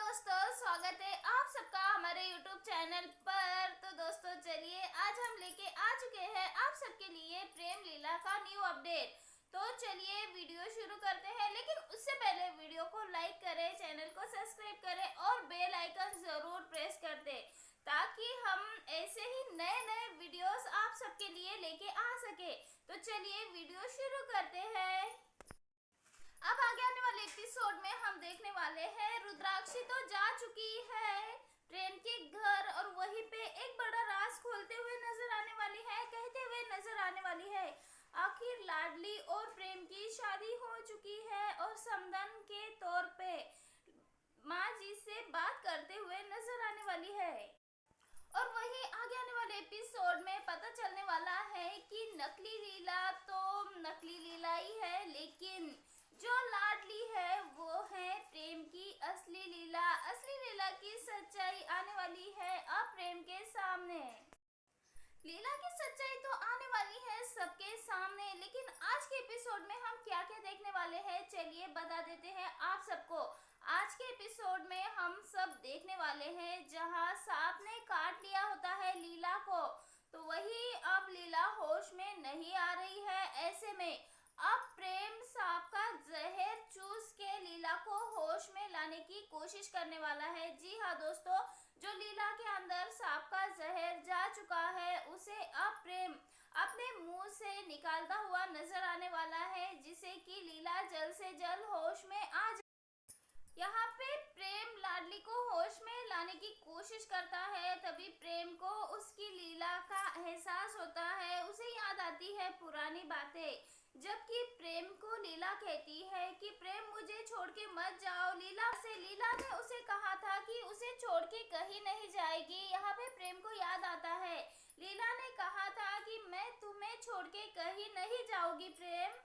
दोस्तों, स्वागत है आप सबका हमारे YouTube चैनल पर। तो दोस्तों चलिए आज हम लेके आ चुके हैं आप सबके लिए प्रेम लीला का न्यू अपडेट। तो चलिए वीडियो शुरू करते हैं, लेकिन उससे पहले वीडियो को लाइक करें, चैनल को सब्सक्राइब करें और बेल आइकन जरूर प्रेस कर दें ताकि हम ऐसे ही नए नए वीडियोस आप सबके लिए लेके आ सके। तो चलिए वीडियो शुरू करते हैं। अब आगे आने वाले एपिसोड में हम देखने वाले हैं रुद्राक्षी तो जा चुकी है प्रेम के घर और वहीं पे एक बड़ा राज खोलते हुए नजर आने वाली है, कहते हुए नजर आने वाली है आखिर लाडली और प्रेम की शादी हो चुकी है और समधन के तौर पे माँ जी से बात करते हुए नजर आने वाली है। और वहीं आगे आने वाले एपिसोड में पता चलने वाला है कि नकली लीला तो नकली लीला ही है, लेकिन जो लाडली है वो है प्रेम की असली लीला। असली लीला की सच्चाई आने वाली है अब प्रेम के सामने। लीला की सच्चाई तो आने वाली है सबके सामने, लेकिन आज के एपिसोड में हम क्या क्या देखने वाले हैं चलिए बता देते हैं आप सबको। आज के एपिसोड में हम सब देखने वाले हैं जहां सांप ने काट लिया होता है लीला को, तो वही अब लीला होश में नहीं आ रही है। ऐसे में अब प्रेम सांप का जहर चूस के लीला को होश में लाने की कोशिश करने वाला है। जी हाँ दोस्तों, जो लीला के अंदर सांप का जहर जा चुका है उसे अब प्रेम अपने मुंह से निकालता हुआ नजर आने वाला है, जिसे कि लीला जल्द से जल्द होश में आ जाए। यहाँ पे प्रेम लाडली को होश में लाने की कोशिश करता है, तभी प्रेम को उसकी लीला का एहसास होता है। उसे याद आती है पुरानी बातें, जबकि प्रेम को लीला कहती है कि प्रेम मुझे छोड़ के मत जाओ। लीला ने उसे कहा था कि उसे छोड़ के कहीं नहीं जाएगी। यहाँ पे प्रेम को याद आता है लीला ने कहा था कि मैं तुम्हें छोड़ के कहीं नहीं जाऊंगी प्रेम।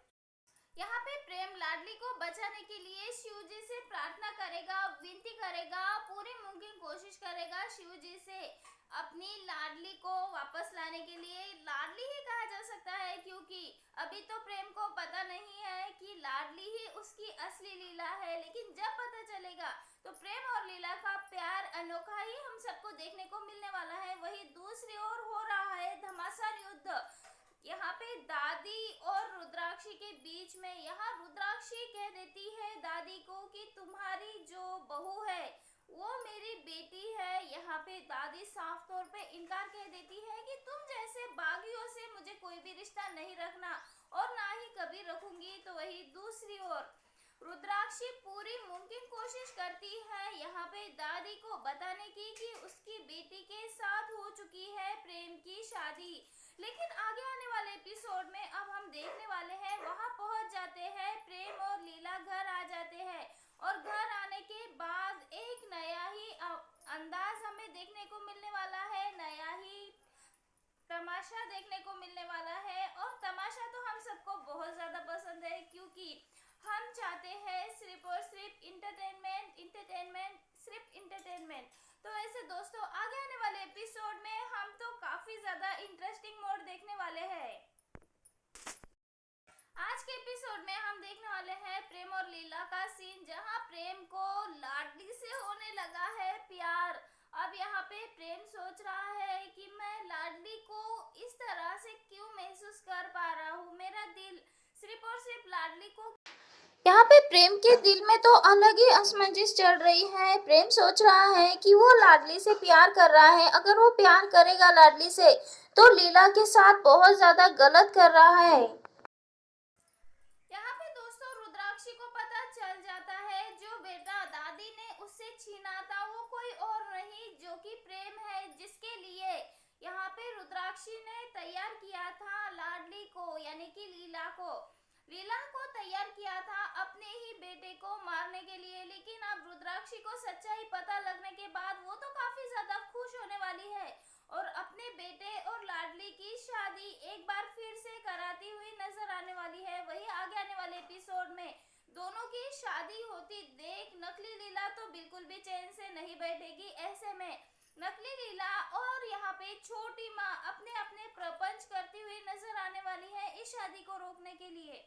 यहाँ पे प्रेम लाडली को बचाने के लिए शिव जी से प्रार्थना करेगा, विनती करेगा, पूरी मुमकिन कोशिश करेगा शिव जी से अपनी लाडली को वापस लाने के लिए। लाडली ही कहा जा सकता है क्योंकि अभी तो प्रेम को पता नहीं है कि लाडली ही उसकी असली लीला है, लेकिन जब पता चलेगा तो प्रेम और लीला का प्यार अनोखा ही हम सबको देखने को मिलने वाला है। वही दूसरी ओर हो रहा है घमासान युद्ध यहाँ पे दादी और रुद्राक्षी के बीच में। यहाँ रुद्राक्षी कह देती है दादी को कि तुम्हारी जो बहू है वो मेरी बेटी है। यहाँ पे दादी साफ तौर पे इनकार कह देती है कि तुम जैसे बागियों से मुझे कोई भी रिश्ता नहीं रखना और ना ही कभी रखूंगी। तो वही दूसरी ओर रुद्राक्षी पूरी मुमकिन कोशिश करती है यहाँ पे दादी को बताने की कि उसकी बेटी के साथ हो चुकी है प्रेम की शादी। लेकिन आगे आने वाले एपिसोड में अब हम देखने वाले हैं वहां पहुंच जाते हैं प्रेम और लीला घर आ जाते हैं, और घर आने के बाद एक नया ही अंदाज हमें देखने को मिलने वाला है, नया ही तमाशा देखने को मिलने वाला है। और तमाशा तो हम सबको बहुत ज्यादा पसंद है क्योंकि हम चाहते हैं सिर्फ और सिर्फ इंटरटेनमेंट सिर्फ इंटरटेनमेंट। तो ऐसे दोस्तों आगे आने वाले एपिसोड में हम तो काफी ज्यादा इंटरेस्टिंग मोड देखने वाले हैं। आज के एपिसोड में हम देखने वाले हैं प्रेम और लीला का सीन, जहां प्रेम को लाडली से होने लगा है प्यार। अब यहाँ पे प्रेम सोच रहा है कि मैं लाडली को इस तरह से क्यों महसूस कर पा रहा हूँ, मेरा दिल सिर्फ और सिर्फ लाडली को। यहाँ पे प्रेम के दिल में तो अलग ही असमंजस चल रही है। प्रेम सोच रहा है कि वो लाडली से प्यार कर रहा है, अगर वो प्यार करेगा लाडली से तो लीला के साथ बहुत ज्यादा गलत कर रहा है। यहाँ पे दोस्तों रुद्राक्षी को पता चल जाता है जो बेटा दादी ने उससे छीना था वो कोई और नहीं जो कि प्रेम है, जिसके लिए यहाँ पे रुद्राक्षी ने तैयार किया था लाडली को यानी कि लीला को तैयार किया था अपने ही बेटे को मारने के लिए। लेकिन अब रुद्राक्षी को सच्चाई पता लगने के बाद वो तो काफी ज्यादा खुश होने वाली है और अपने बेटे और लाडली की शादी एक बार फिर से कराती हुई नजर आने वाली है। वही आगे आने वाले एपिसोड में दोनों की शादी होती देख नकली लीला तो बिल्कुल भी चैन से नहीं बैठेगी। ऐसे में नकली लीला और यहाँ पे छोटी माँ अपने अपने प्रपंच करती हुई नजर आने वाली है इस शादी को रोकने के लिए।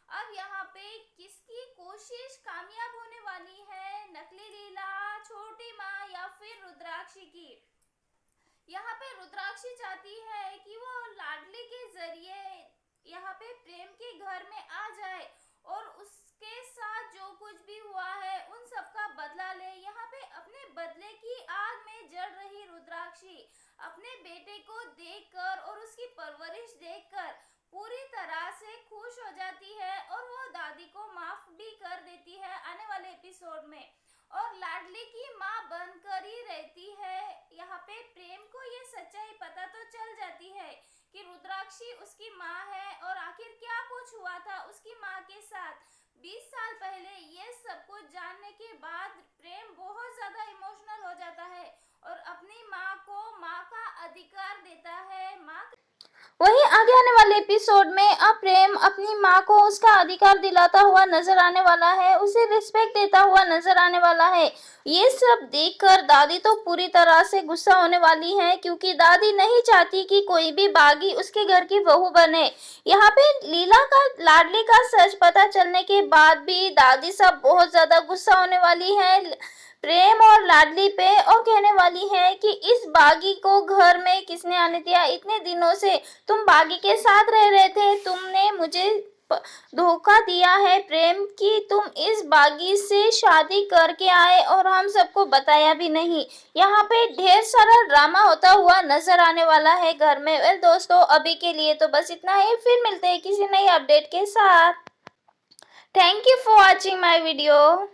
अब यहाँ पे किसकी कोशिश कामयाब होने वाली है, नकली लीला, छोटी यहाँ पे रुद्राक्षी चाहती है कि वो लाडली के जरिए यहाँ पे प्रेम के घर में आ जाए और उसके साथ जो कुछ भी हुआ है उन सब का बदला ले। यहाँ पे अपने बदले की आग में जल रही रुद्राक्षी अपने बेटे को देखकर और उसकी परवरिश देखकर पूरी तरह से खुश हो जाती है और वो दादी को माफ भी कर देती है आने वाले एपिसोड में, और लाडली की माँ बनकर ही रहती है। यहाँ पे प्रेम को ये सच्चाई पता तो चल जाती है कि रुद्राक्षी उसकी माँ है और आखिर क्या कुछ हुआ था उसकी माँ के साथ 20 साल पहले। ये सब कुछ जानने के बाद प्रेम बहुत ज्यादा इमोशनल हो जाता है और अपनी माँ को माँ का अधिकार देता है। माँ वहीं आगे आने वाले एपिसोड में अब प्रेम अपनी माँ को उसका अधिकार दिलाता हुआ नजर आने वाला है, उसे रिस्पेक्ट देता हुआ नजर आने वाला है। ये सब देखकर दादी तो पूरी तरह से गुस्सा होने वाली है, क्योंकि दादी नहीं चाहती कि कोई भी बागी उसके घर की बहू बने। यहाँ पे लीला का लाडली का सच पता चलने के बाद भी दादी सब बहुत ज्यादा गुस्सा होने वाली है प्रेम और लाडली पे, और कहने वाली है कि इस बागी को घर में किसने आने दिया। इतने दिनों से तुम बागी के साथ रह रहे थे, तुमने मुझे धोखा दिया है प्रेम की, तुम इस बागी से शादी करके आए और हम सबको बताया भी नहीं। यहाँ पे ढेर सारा ड्रामा होता हुआ नजर आने वाला है घर में। वेल दोस्तों, अभी के लिए तो बस इतना ही, फिर मिलते हैं किसी नई अपडेट के साथ। Thank you for watching my video.